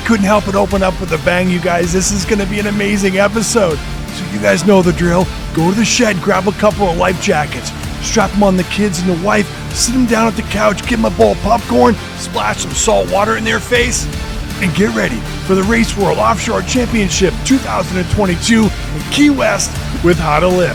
couldn't help but open up with a bang, you guys. This is going to be an amazing episode. So you guys know the drill. Go to the shed, grab a couple of life jackets, strap them on the kids and the wife, sit them down at the couch, give them a bowl of popcorn, splash some salt water in their face, and get ready for the Race World Offshore Championship 2022 in Key West with Howe2Live.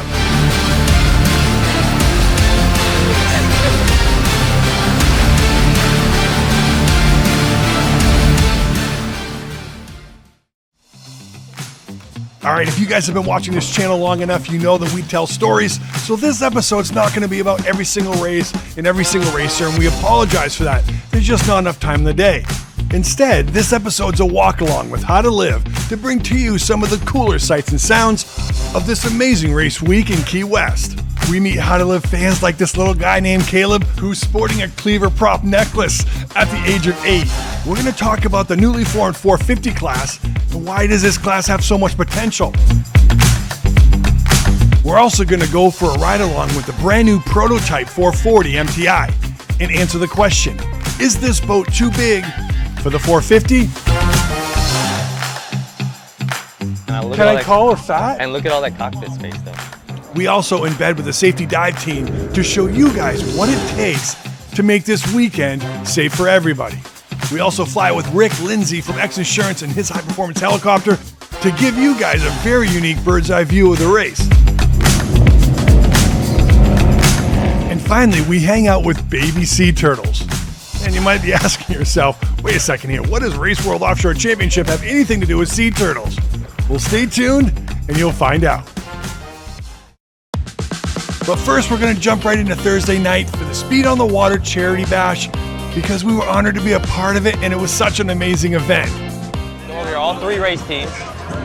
Alright, if you guys have been watching this channel long enough, you know that we tell stories, so this episode's not going to be about every single race and every single racer, and we apologize for that. There's just not enough time in the day. Instead, this episode's a walk-along with Howe2Live to bring to you some of the cooler sights and sounds of this amazing race week in Key West. We meet Howe2Live fans like this little guy named Caleb, who's sporting a cleaver prop necklace at the age of 8. We're going to talk about the newly formed 450 class, and why does this class have so much potential? We're also going to go for a ride-along with the brand new Prototype 440 MTI and answer the question, is this boat too big for the 450? Can I call her fat? And look at all that cockpit space though. We also embed with the safety dive team to show you guys what it takes to make this weekend safe for everybody. We also fly with Rick Lindsay from Xinsurance and his high-performance helicopter to give you guys a very unique bird's eye view of the race. And finally, we hang out with baby sea turtles. And you might be asking yourself, wait a second here, what does Race World Offshore Championship have anything to do with sea turtles? Well, stay tuned and you'll find out. But first, we're going to jump right into Thursday night for the Speed on the Water Charity Bash because we were honored to be a part of it and it was such an amazing event. So here, all 3 race teams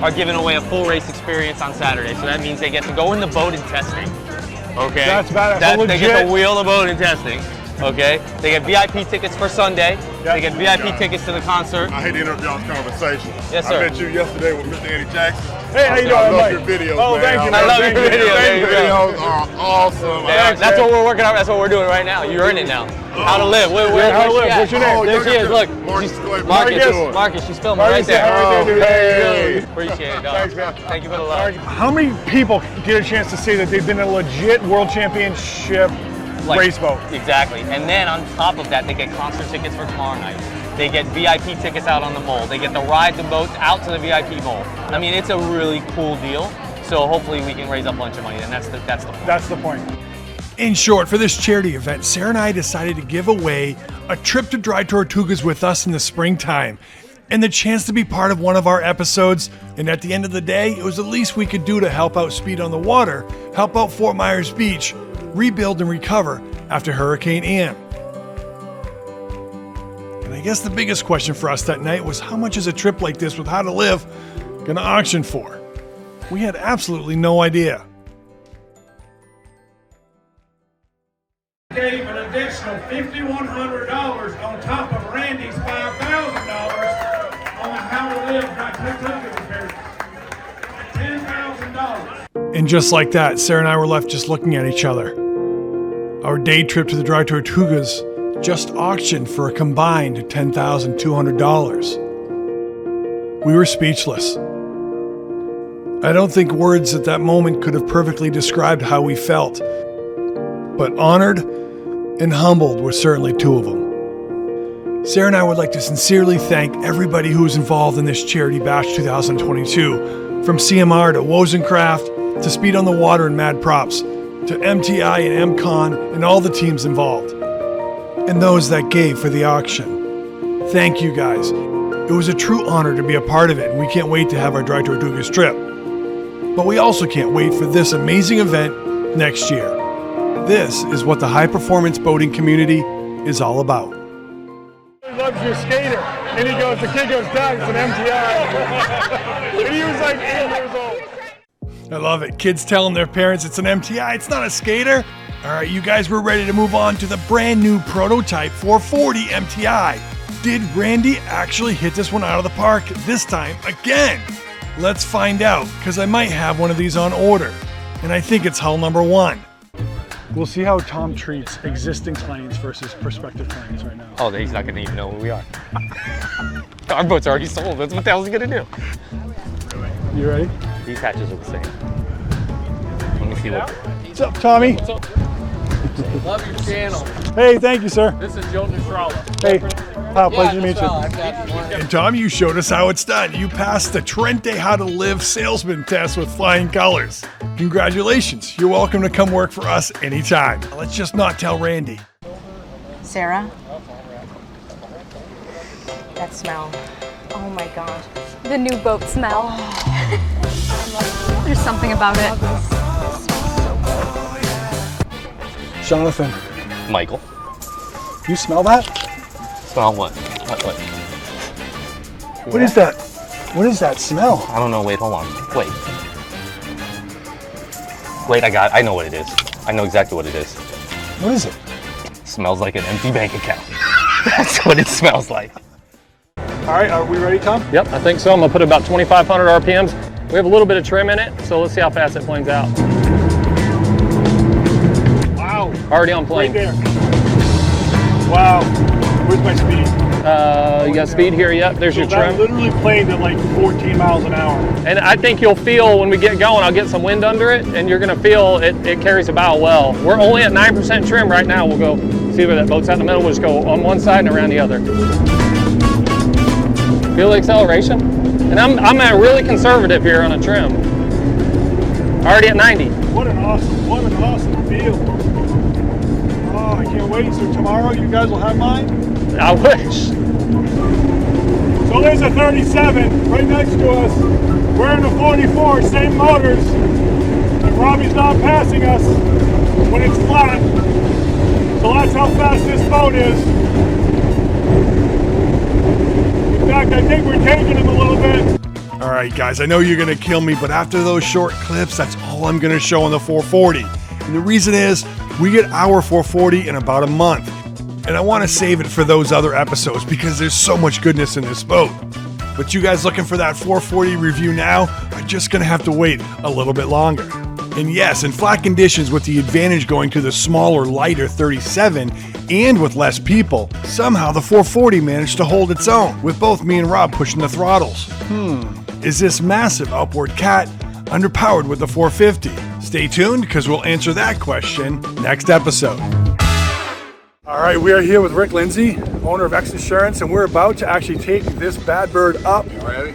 are giving away a full race experience on Saturday. So that means they get to go in the boat in testing. Okay? That's badass. They get to wheel the boat in testing. Okay? They get VIP tickets for Sunday. Yep. They get VIP tickets to the concert. I hate to interrupt y'all's conversation. Yes, sir. I met you yesterday with Mr. Andy Jackson. Hey, how you doing? I love your videos, oh, man. thank you. I love your videos. There you Your go. videos are awesome. That's what we're working on. That's what we're doing right now. You earned it now. How2Live. What's your name? Oh, there she is. Look. Marcus. She's filming right there. Hey. Appreciate it, dog. Thanks, man. Thank you for the love. How many people get a chance to say that they've been in a legit World Championship race boat? Exactly. And then on top of that, they get concert tickets for tomorrow night. They get VIP tickets out on the mole. They get to ride the boats out to the VIP mole. I mean, it's a really cool deal. So hopefully we can raise a bunch of money, and that's the point. That's the point. In short, for this charity event, Sarah and I decided to give away a trip to Dry Tortugas with us in the springtime and the chance to be part of one of our episodes. And at the end of the day, it was the least we could do to help out Speed on the Water, help out Fort Myers Beach, rebuild and recover after Hurricane Ian. And I guess the biggest question for us that night was how much is a trip like this with Howe2Live gonna auction for? We had absolutely no idea. Gave an additional $5,100 on top of Randy's $5,000 on the Howe2Live Dry Tortugas repairs. $10,000. And just like that, Sarah and I were left just looking at each other. Our day trip to the Dry Tortugas just auctioned for a combined $10,200. We were speechless. I don't think words at that moment could have perfectly described how we felt, but honored and humbled were certainly 2 of them. Sarah and I would like to sincerely thank everybody who was involved in this Charity Bash 2022, from CMR to Wozencraft to Speed on the Water and Mad Props, to MTI and MCon and all the teams involved, and those that gave for the auction. Thank you guys. It was a true honor to be a part of it, and we can't wait to have our Dry Tortugas trip. But we also can't wait for this amazing event next year. This is what the high-performance boating community is all about. He loves your skater. And he goes, the kid goes, Dad, it's an MTI. And he was like 8 years old. I love it. Kids telling their parents it's an MTI, it's not a skater. All right, you guys, we're ready to move on to the brand new Prototype 440 MTI. Did Randy actually hit this one out of the park this time again? Let's find out, because I might have one of these on order. And I think it's hull number 1. We'll see how Tom treats existing planes versus prospective planes right now. Oh, he's not gonna even know who we are. Our boat's already sold. That's what the hell is he gonna do? You ready? These hatches are the same. Let me see what. What's up, Tommy? What's up? Love your channel. Hey, thank you, sir. This is Joe Sarausa. Hey, Pal, pleasure to meet you. And Tom, you showed us how it's done. You passed the Trente How2Live salesman test with flying colors. Congratulations. You're welcome to come work for us anytime. Let's just not tell Randy. Sarah? That smell. Oh my God. The new boat smell. There's something about it. Jonathan, Michael. you smell that? Smell what? What? What is that? What is that smell? I don't know. Wait, hold on. Wait. Wait, I know what it is. I know exactly what it is. What is it? Smells like an empty bank account. That's what it smells like. All right, are we ready, Tom? Yep, I think so. I'm gonna put about 2,500 RPMs. We have a little bit of trim in it, so let's see how fast it planes out. Wow. Already on plane. Right there. Wow. Where's my speed? You got speed here, yep, there's your That trim. literally planed at like 14 miles an hour. And I think you'll feel when we get going, I'll get some wind under it, and you're gonna feel it carries the bow well. We're only at 9% trim right now. We'll go see where that boat's out in the middle. We'll just go on one side and around the other. Feel the acceleration? And I'm at really conservative here on a trim. Already at 90. What an awesome feel. Oh, I can't wait. So tomorrow you guys will have mine? I wish. So there's a 37 right next to us. We're in a 44, same motors. And Robbie's not passing us when it's flat. So that's how fast this boat is. In fact, I think we're taking him a little bit. All right, guys, I know you're going to kill me, but after those short clips, that's all I'm going to show on the 440. And the reason is we get our 440 in about a month. And I want to save it for those other episodes because there's so much goodness in this boat. But you guys looking for that 440 review now are just going to have to wait a little bit longer. And yes, in flat conditions with the advantage going to the smaller, lighter 37 and with less people, somehow the 440 managed to hold its own with both me and Rob pushing the throttles. Is this massive outboard cat underpowered with the 450? Stay tuned because we'll answer that question next episode. All right, we are here with Rick Lindsay, owner of Xinsurance, and we're about to actually take this bad bird up. Ready?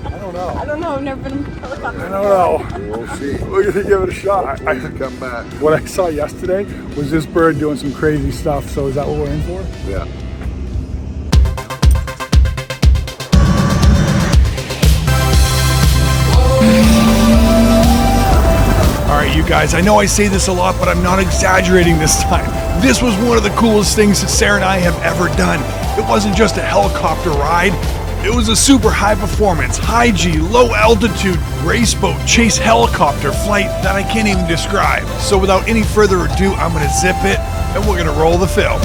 I don't know. I don't know, I've never been in a helicopter. I don't know. We'll see. We're gonna give it a shot. I can come back. What I saw yesterday was this bird doing some crazy stuff. So is that what we're in for? Yeah. All right, you guys, I know I say this a lot, but I'm not exaggerating this time. This was one of the coolest things that Sarah and I have ever done. It wasn't just a helicopter ride. It was a super high performance, high G, low altitude race boat chase helicopter flight that I can't even describe. So without any further ado, I'm gonna zip it and we're gonna roll the film.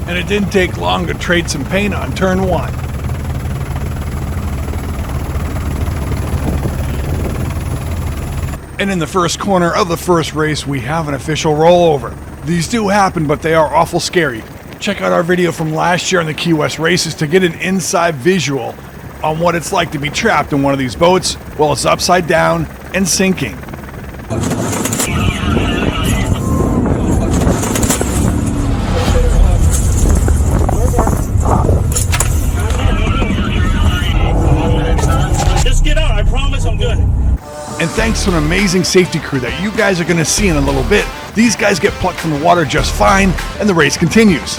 And it didn't take long to trade some paint on turn one. And in the first corner of the first race, we have an official rollover. These do happen, but they are awful scary. Check out our video from last year on the Key West races to get an inside visual on what it's like to be trapped in one of these boats while it's upside down and sinking. And thanks to an amazing safety crew that you guys are going to see in a little bit, these guys get plucked from the water just fine, and the race continues.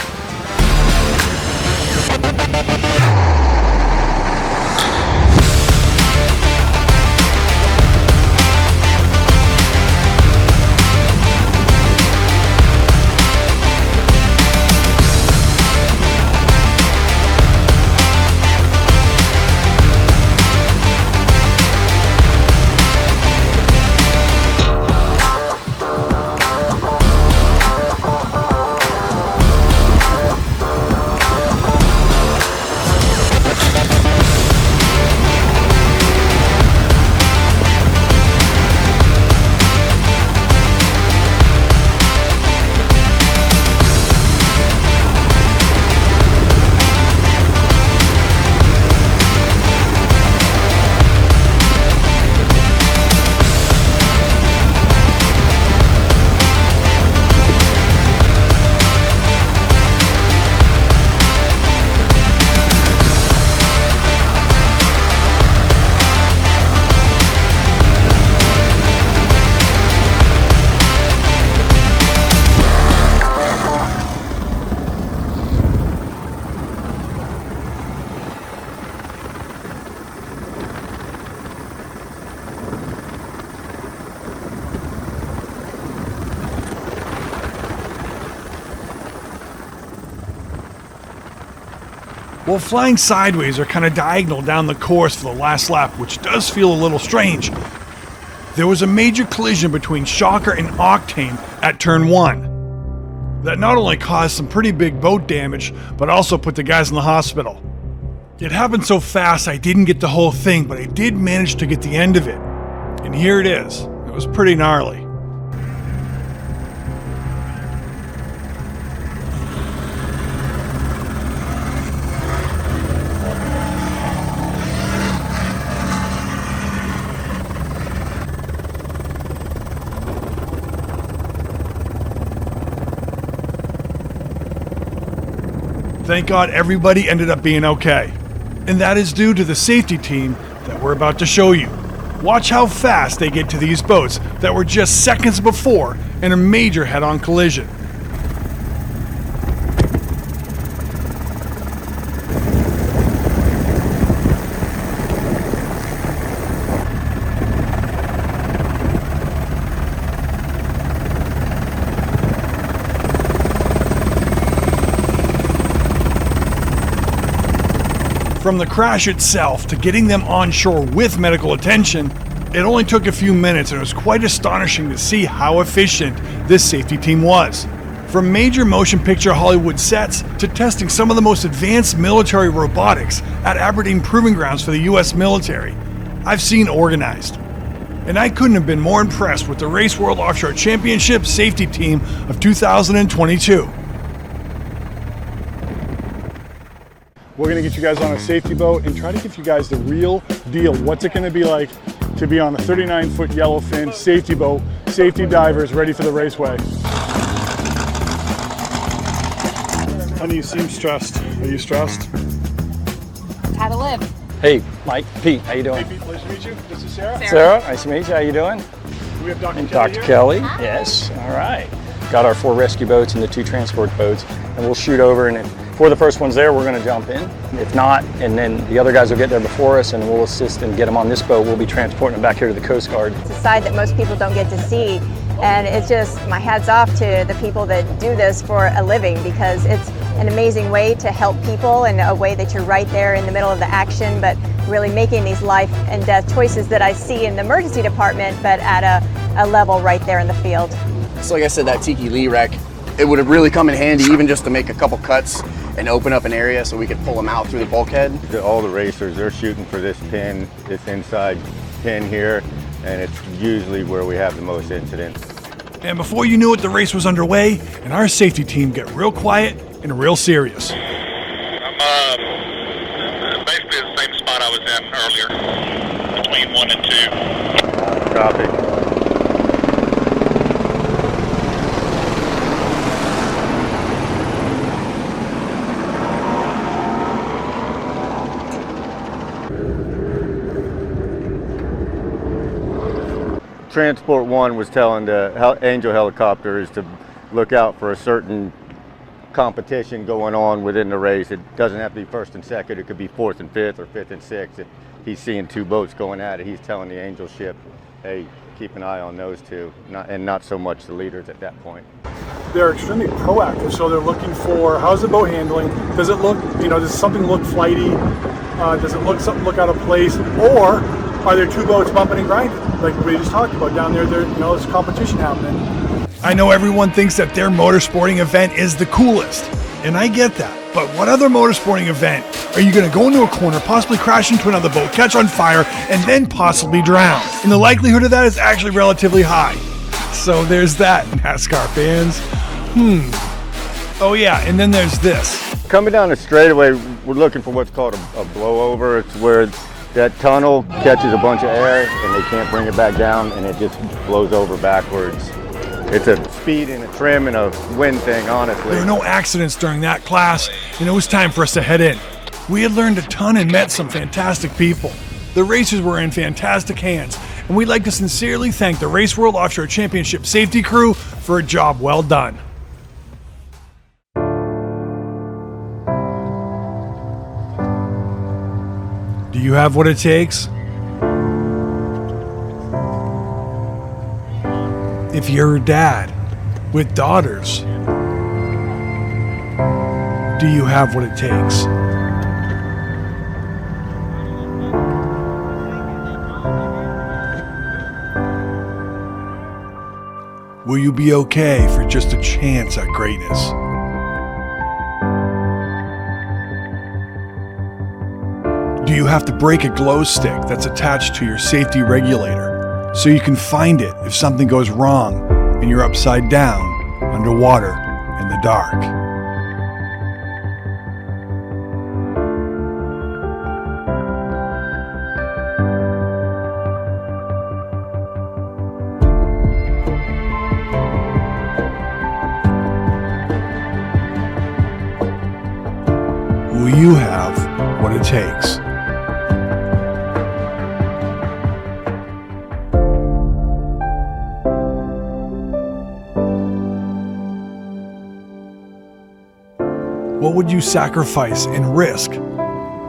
Well, flying sideways or kind of diagonal down the course for the last lap, which does feel a little strange, there was a major collision between Shocker and Octane at turn 1. That not only caused some pretty big boat damage, but also put the guys in the hospital. It happened so fast I didn't get the whole thing, but I did manage to get the end of it. And here it is. It was pretty gnarly. Thank God everybody ended up being okay. And that is due to the safety team that we're about to show you. Watch how fast they get to these boats that were just seconds before in a major head-on collision. From the crash itself to getting them on shore with medical attention, it only took a few minutes, and it was quite astonishing to see how efficient this safety team was. From major motion picture Hollywood sets to testing some of the most advanced military robotics at Aberdeen Proving Grounds for the US military, I've seen organized. And I couldn't have been more impressed with the Race World Offshore Championship safety team of 2022. We're gonna get you guys on a safety boat and try to give you guys the real deal. What's it gonna be like to be on a 39-foot yellowfin safety boat, safety divers ready for the raceway. Honey, you seem stressed. Are you stressed? How to live. Hey, Mike, Pete, how you doing? Hey Pete, pleasure to meet you. This is Sarah. Sarah, nice to meet you. How you doing? We have Dr. And Kelly Dr. here. Kelly, yes, all right. Got our 4 rescue boats and the 2 transport boats, and we'll shoot over, and if we're the first ones there, we're gonna jump in. If not, and then the other guys will get there before us, and we'll assist and get them on this boat. We'll be transporting them back here to the Coast Guard. It's a side that most people don't get to see, and it's just my hat's off to the people that do this for a living, because it's an amazing way to help people and a way that you're right there in the middle of the action, but really making these life and death choices that I see in the emergency department, but at a level right there in the field. So like I said, that Tiki Lee wreck, it would have really come in handy even just to make a couple cuts and open up an area so we could pull them out through the bulkhead. All the racers, they're shooting for this pin, this inside pin here, and it's usually where we have the most incidents. And before you knew it, the race was underway, and our safety team got real quiet and real serious. I'm basically the same spot I was in earlier, between 1 and 2. Copy. Transport 1 was telling the Angel helicopters to look out for a certain competition going on within the race. It doesn't have to be 1st and 2nd, it could be 4th and 5th or 5th and 6th. If he's seeing 2 boats going at it, he's telling the Angel ship, hey, keep an eye on those 2, and not so much the leaders at that point. They're extremely proactive, so they're looking for how's the boat handling, does it look, does something look flighty, does it look something look out of place, or are there 2 boats bumping and grinding? Like we just talked about down there, there's competition happening. I know everyone thinks that their motorsporting event is the coolest, and I get that. But what other motorsporting event are you going to go into a corner, possibly crash into another boat, catch on fire, and then possibly drown? And the likelihood of that is actually relatively high. So there's that, NASCAR fans. Oh yeah, and then there's this. Coming down the straightaway, we're looking for what's called a blowover. It's where that tunnel catches a bunch of air and they can't bring it back down, and it just blows over backwards. It's a speed and a trim and a wind thing, honestly. There were no accidents during that class, and it was time for us to head in. We had learned a ton and met some fantastic people. The racers were in fantastic hands, and we'd like to sincerely thank the Race World Offshore Championship safety crew for a job well done. Do you have what it takes? If you're a dad with daughters, do you have what it takes? Will you be okay for just a chance at greatness? Do you have to break a glow stick that's attached to your safety regulator so you can find it if something goes wrong and you're upside down, underwater, in the dark? Will you have what it takes? What would you sacrifice and risk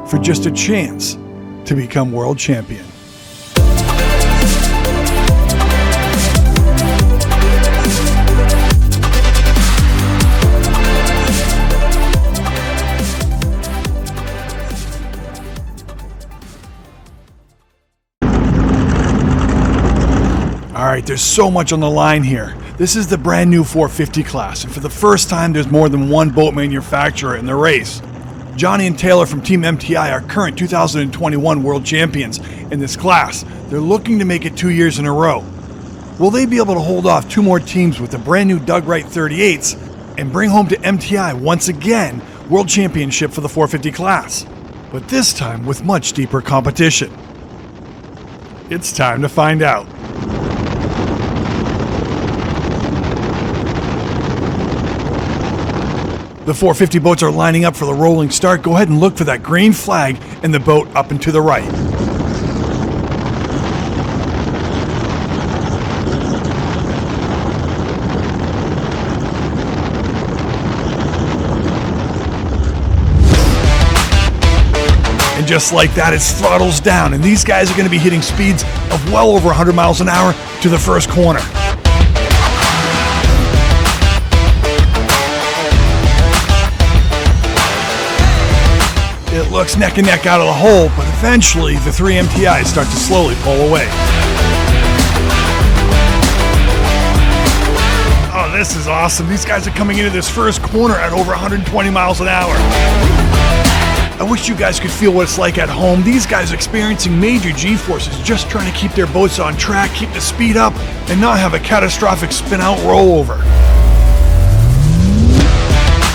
for just a chance to become world champion? All right, there's so much on the line here. This is the brand new 450 class, and for the first time there's more than one boat manufacturer in the race. Johnny and Taylor from Team MTI are current 2021 world champions in this class. They're looking to make it 2 years in a row. Will they be able to hold off 2 more teams with the brand new Doug Wright 38s and bring home to MTI once again world championship for the 450 class? But this time with much deeper competition. It's time to find out. The 450 boats are lining up for the rolling start. Go ahead and look for that green flag in the boat up and to the right. And just like that, it throttles down, and these guys are going to be hitting speeds of well over 100 miles an hour to the first corner. It looks neck and neck out of the hole, but eventually the 3 MTIs start to slowly pull away. Oh, this is awesome. These guys are coming into this first corner at over 120 miles an hour. I wish you guys could feel what it's like at home. These guys are experiencing major G-forces just trying to keep their boats on track, keep the speed up, and not have a catastrophic spin-out rollover.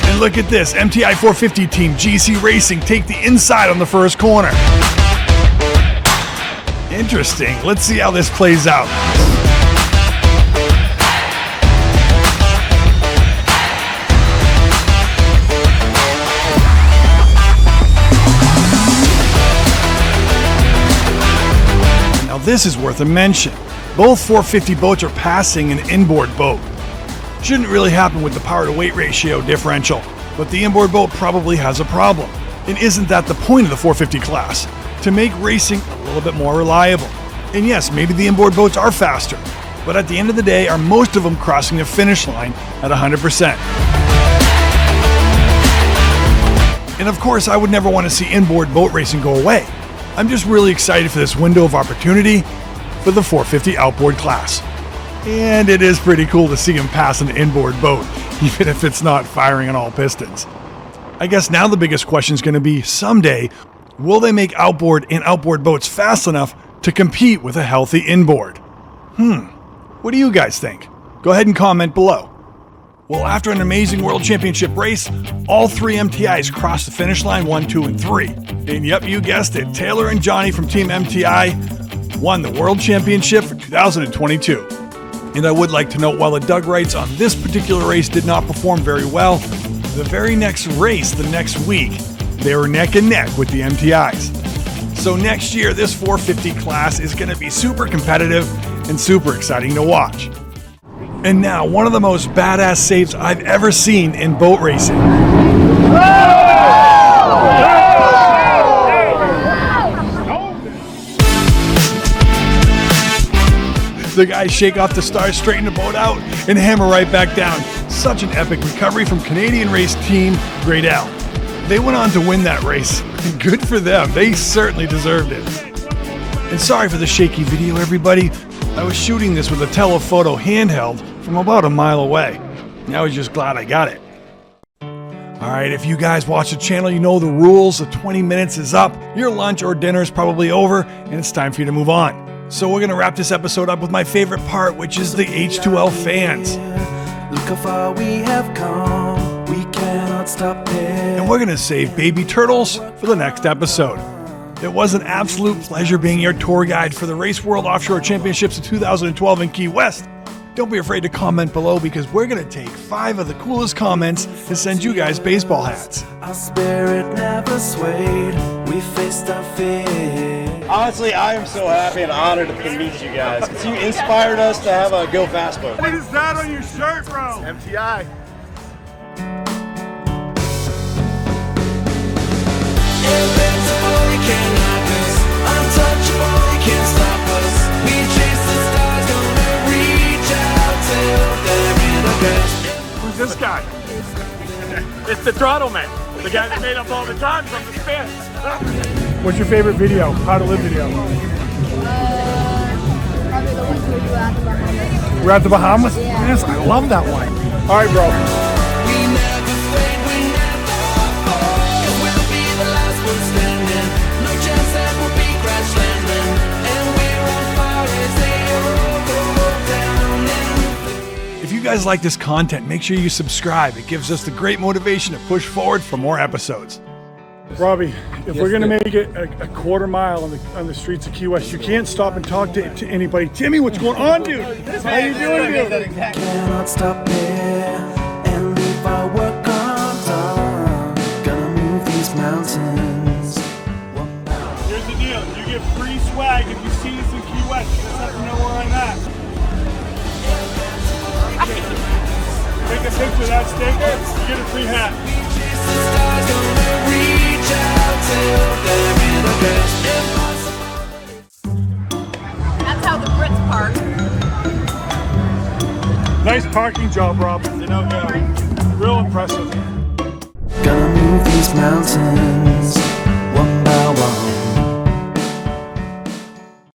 And look at this, MTI 450 team, GC Racing, take the inside on the first corner. Interesting, let's see how this plays out. Now this is worth a mention. Both 450 boats are passing an inboard boat. Shouldn't really happen with the power to weight ratio differential, but the inboard boat probably has a problem. And isn't that the point of the 450 class? To make racing a little bit more reliable. And yes, maybe the inboard boats are faster, but at the end of the day, are most of them crossing the finish line at 100%? And of course, I would never want to see inboard boat racing go away. I'm just really excited for this window of opportunity for the 450 outboard class. And it is pretty cool to see him pass an inboard boat, even if it's not firing on all pistons. I guess now the biggest question is going to be, someday, will they make outboard and outboard boats fast enough to compete with a healthy inboard? What do you guys think? Go ahead and comment below. Well, after an amazing World Championship race, all 3 MTIs crossed the finish line 1, 2, and 3. And yep, you guessed it, Taylor and Johnny from Team MTI won the World Championship for 2022. And I would like to note, while the Doug Wrights on this particular race did not perform very well, the very next race, the next week, they were neck and neck with the MTIs. So next year, this 450 class is going to be super competitive and super exciting to watch. And now, one of the most badass saves I've ever seen in boat racing. The guys shake off the stars, straighten the boat out, and hammer right back down. Such an epic recovery from Canadian race team Greydel. They went on to win that race. Good for them. They certainly deserved it. And sorry for the shaky video, everybody. I was shooting this with a telephoto handheld from about a mile away. I was just glad I got it. Alright, if you guys watch the channel, you know the rules. The 20 minutes is up, your lunch or dinner is probably over, and it's time for you to move on. So we're going to wrap this episode up with my favorite part, which is the H2L fans. Look how far we have come, we cannot stop there. And we're going to save baby turtles for the next episode. It was an absolute pleasure being your tour guide for the Race World Offshore Championships of 2012 in Key West. Don't be afraid to comment below because we're going to take 5 of the coolest comments to send you guys baseball hats. Our spirit never swayed, we faced our fear. Honestly, I am so happy and honored to meet you guys because you inspired us to have a Go Fast boat. What is that on your shirt, bro? MTI. Invincible, you can't knock us. Untouchable, you can't stop us. We chase the stars, gonna reach out till they're in the best. Who's this guy? It's the throttle man. The guy that made up all the time from the spin. What's your favorite video? How to Live video? Probably the ones where you were at the Bahamas. We're at the Bahamas? Yeah. Yes, I love that one. All right, bro. We never fade, we never fall. 'Cause we'll be the last one standing. No chance that we'll be crash landing. And we're on fire as they all go down. If you guys like this content, make sure you subscribe. It gives us the great motivation to push forward for more episodes. Robbie, if we're gonna make it a quarter mile on the streets of Key West, you can't stop and talk to anybody. Timmy, what's going on, dude? How you doing, dude? Cannot stop there and leave our work undone. Gonna move these mountains. Here's the deal. You get free swag if you see us in Key West. You just have to know where I'm at. Take a picture of that sticker, you get a free hat. That's how the Brits park. Nice parking job, Rob. Real impressive. Gonna move these mountains one by